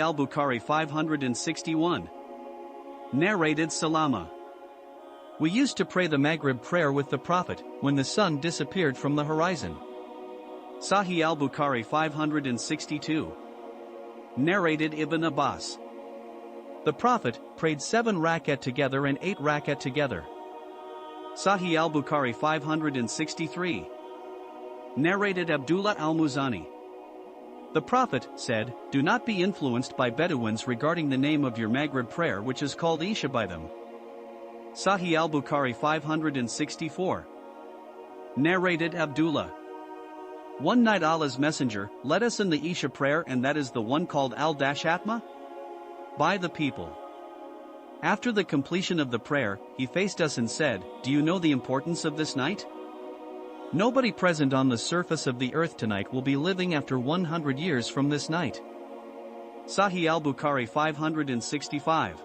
al-Bukhari 561. Narrated Salama. We used to pray the Maghrib prayer with the Prophet, when the sun disappeared from the horizon. Sahih al-Bukhari 562. Narrated Ibn Abbas. The Prophet prayed 7 rakat together and 8 rakat together. Sahih al-Bukhari 563. Narrated Abdullah al-Muzani. The Prophet said, "Do not be influenced by Bedouins regarding the name of your Maghrib prayer, which is called ISHA by them." Sahih al-Bukhari 564. Narrated Abdullah. One night Allah's Messenger led us in the ISHA prayer, and that is the one called al-Dashatma by the people. After the completion of the prayer, he faced us and said, "Do you know the importance of this night? Nobody present on the surface of the earth tonight will be living after 100 years from this night." Sahih al-Bukhari 565.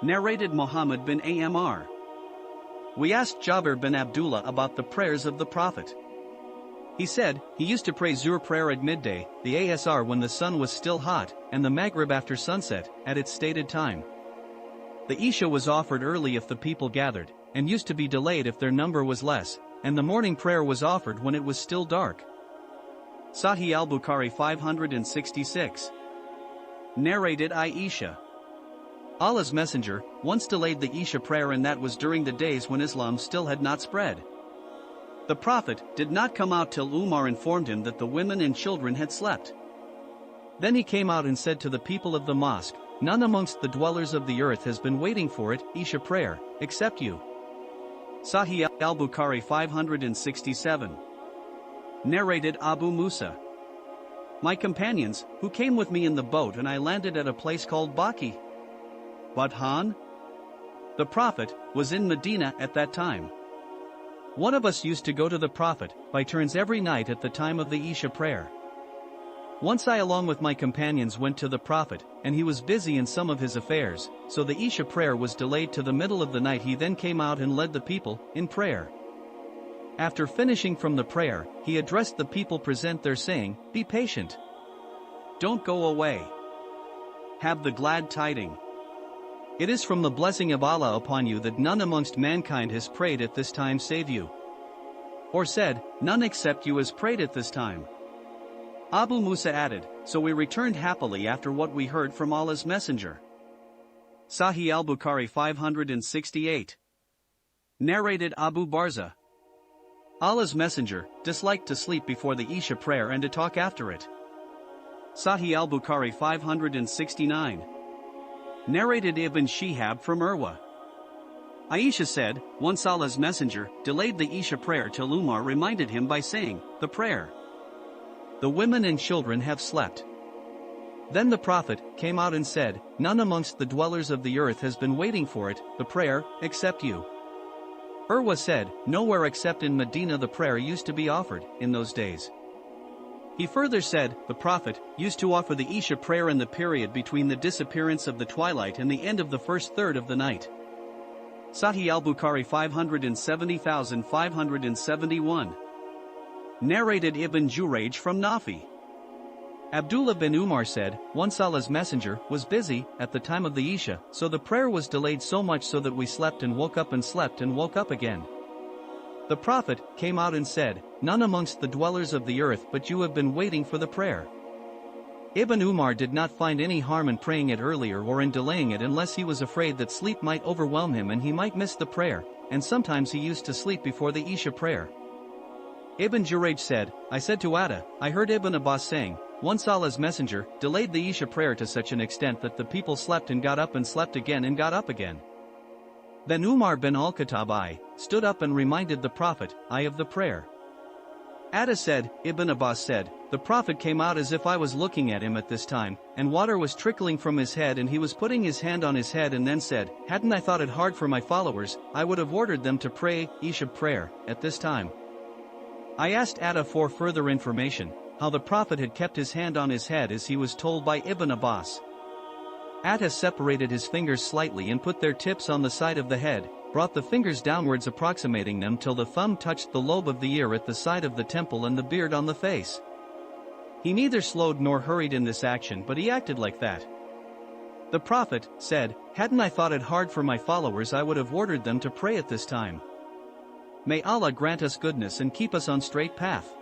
Narrated Muhammad bin Amr. We asked Jabir bin Abdullah about the prayers of the Prophet. He said, he used to pray Zuhr prayer at midday, the Asr when the sun was still hot, and the Maghrib after sunset, at its stated time. The Isha was offered early if the people gathered, and used to be delayed if their number was less, and the morning prayer was offered when it was still dark. Sahih al-Bukhari 566. Narrated ISHA. Allah's Messenger once delayed the Isha prayer, and that was during the days when Islam still had not spread. The Prophet did not come out till Umar informed him that the women and children had slept. Then he came out and said to the people of the mosque, "None amongst the dwellers of the earth has been waiting for it, Isha prayer, except you." Sahih al-Bukhari 567. Narrated Abu Musa. My companions, who came with me in the boat, and I landed at a place called Baki Badhan. The Prophet was in Medina at that time. One of us used to go to the Prophet by turns every night at the time of the Isha prayer. Once I along with my companions went to the Prophet, and he was busy in some of his affairs, so the Isha prayer was delayed to the middle of the night. He then came out and led the people in prayer. After finishing from the prayer, he addressed the people present there, saying, "Be patient. Don't go away. Have the glad tiding. It is from the blessing of Allah upon you that none amongst mankind has prayed at this time save you." Or said, "None except you has prayed at this time." Abu Musa added, "So we returned happily after what we heard from Allah's Messenger." Sahih al-Bukhari 568. Narrated Abu Barza. Allah's Messenger disliked to sleep before the Isha prayer and to talk after it. Sahih al-Bukhari 569. Narrated Ibn Shihab from Urwa. Aisha said, once Allah's Messenger delayed the Isha prayer till Umar reminded him by saying, "The prayer. The women and children have slept." Then the Prophet came out and said, "None amongst the dwellers of the earth has been waiting for it, the prayer, except you." Urwa said, "Nowhere except in Medina the prayer used to be offered, in those days." He further said, the Prophet used to offer the Isha prayer in the period between the disappearance of the twilight and the end of the first third of the night. Sahih al-Bukhari 570,571. Narrated Ibn Jurayj from Nafi. Abdullah bin Umar said, once Allah's Messenger was busy at the time of the Isha, so the prayer was delayed so much so that we slept and woke up and slept and woke up again. The Prophet came out and said, "None amongst the dwellers of the earth but you have been waiting for the prayer." Ibn Umar did not find any harm in praying it earlier or in delaying it unless he was afraid that sleep might overwhelm him and he might miss the prayer, and sometimes he used to sleep before the Isha prayer. Ibn Jurayj said, I said to Atta, I heard Ibn Abbas saying, once Allah's Messenger delayed the Isha prayer to such an extent that the people slept and got up and slept again and got up again. Then Umar bin al-Khattab stood up and reminded the Prophet of the prayer. Atta said, Ibn Abbas said, the Prophet came out as if I was looking at him at this time, and water was trickling from his head and he was putting his hand on his head and then said, hadn't I thought it hard for my followers, I would have ordered them to pray Isha prayer at this time. I asked Atta for further information, how the Prophet had kept his hand on his head as he was told by Ibn Abbas. Atta separated his fingers slightly and put their tips on the side of the head, brought the fingers downwards approximating them till the thumb touched the lobe of the ear at the side of the temple and the beard on the face. He neither slowed nor hurried in this action, but he acted like that. The Prophet said, "Hadn't I thought it hard for my followers, I would have ordered them to pray at this time." May Allah grant us goodness and keep us on straight path.